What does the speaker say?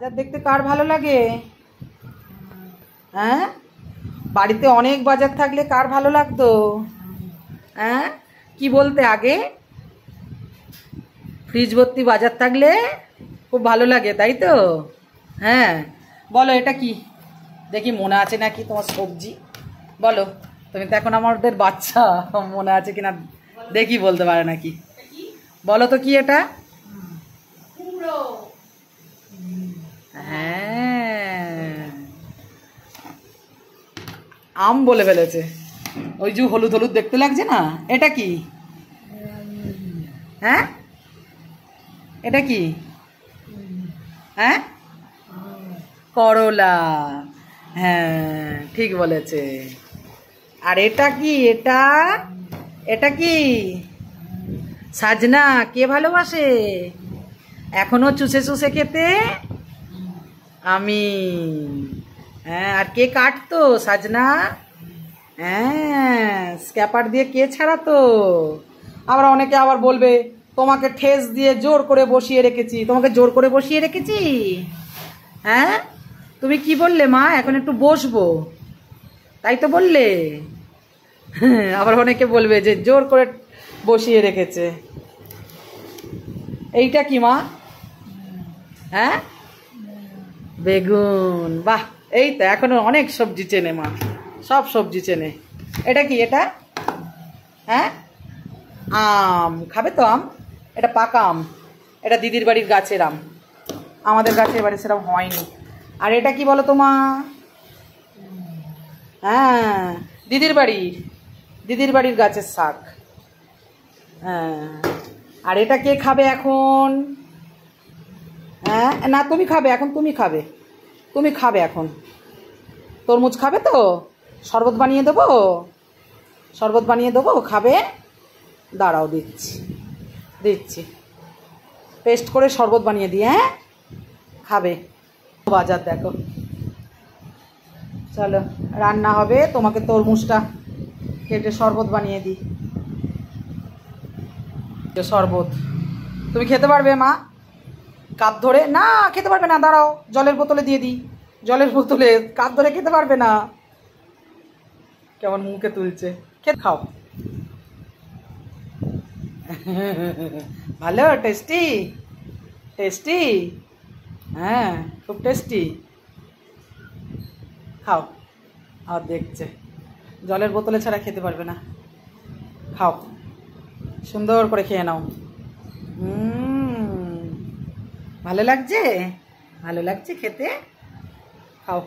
বাজার দেখতে কার ভালো লাগে? হ্যাঁ, বাড়িতে অনেক বাজার থাকলে কার ভালো লাগতো? হ্যাঁ, কি বলতে আগে? ফ্রিজ ভর্তি বাজার থাকলে খুব ভালো লাগে, তাই তো? হ্যাঁ, বলো এটা কি? দেখি মনে আছে নাকি তোমার সবজি। বলো, তুমি তো এখন আমাদের বাচ্চা, মনে আছে কিনা দেখি, বলতে পারে নাকি। বলো তো কি এটা? হ্যাঁ, আম বলে ফেলেছে। ওই যে হলুদ হলুদ দেখতে লাগছে না, এটা কি? হ্যাঁ, এটা কি? হ্যাঁ, করলা। হ্যাঁ, ঠিক বলেছে। আর এটা কি? এটা এটা কি? সাজনা। কে ভালোবাসে এখনো চুষে চুষে খেতে? আমি। হ্যাঁ, আর কে কাটতো সাজনা? হ্যাঁ, স্ক্যাপার দিয়ে কে ছাড়াতো? আবার অনেকে আবার বলবে তোমাকে ঠেস দিয়ে জোর করে বসিয়ে রেখেছি। তোমাকে জোর করে বসিয়ে রেখেছি? হ্যাঁ, তুমি কি বললে মা? এখন একটু বসবো, তাই তো বললে। আবার অনেকে বলবে যে জোর করে বসিয়ে রেখেছে। এইটা কি মা? হ্যাঁ, বেগুন। বাহ, এই তো এখনো অনেক সবজি চেনে মা, সব সবজি চেনে। এটা কি? এটা হ্যাঁ, আম। খাবে তো আম? এটা পাকা আম, এটা দিদির বাড়ির গাছের আম, আমাদের গাছের বাড়ি সেরকম হয়নি। আর এটা কি বলো তো মা? হ্যাঁ, দিদির বাড়ির গাছের শাক। হ্যাঁ, আর এটা কে খাবে এখন? হ্যাঁ, না তুমি খাবে এখন, তুমি খাবে, তুমি খাবে এখন। তরমুজ খাবে তো? শরবত বানিয়ে দেবো, শরবত বানিয়ে দেবো, খাবে? দাঁড়াও, দিচ্ছি দিচ্ছি, পেস্ট করে শরবত বানিয়ে দিই। হ্যাঁ, খাবে। বাজার দেখো, চলো রান্না হবে, তোমাকে তরমুজটা কেটে শরবত বানিয়ে দিই। শরবত তুমি খেতে পারবে মা? কাপ ধরে না খেতে পারবে না, দাঁড়াও জলের বোতলে দিয়ে দিই। জলের বোতলে কাপ ধরে খেতে পারবে না। কেমন মুখে তুলছে, খেতে খাও। ভালো, টেস্টি টেস্টি। হ্যাঁ, খুব টেস্টি। খাও। আর দেখছে জলের বোতলে ছাড়া খেতে পারবে না। খাও, সুন্দর করে খেয়ে নাও। ভালো লাগছে? ভালো লাগছে খেতে? খাও।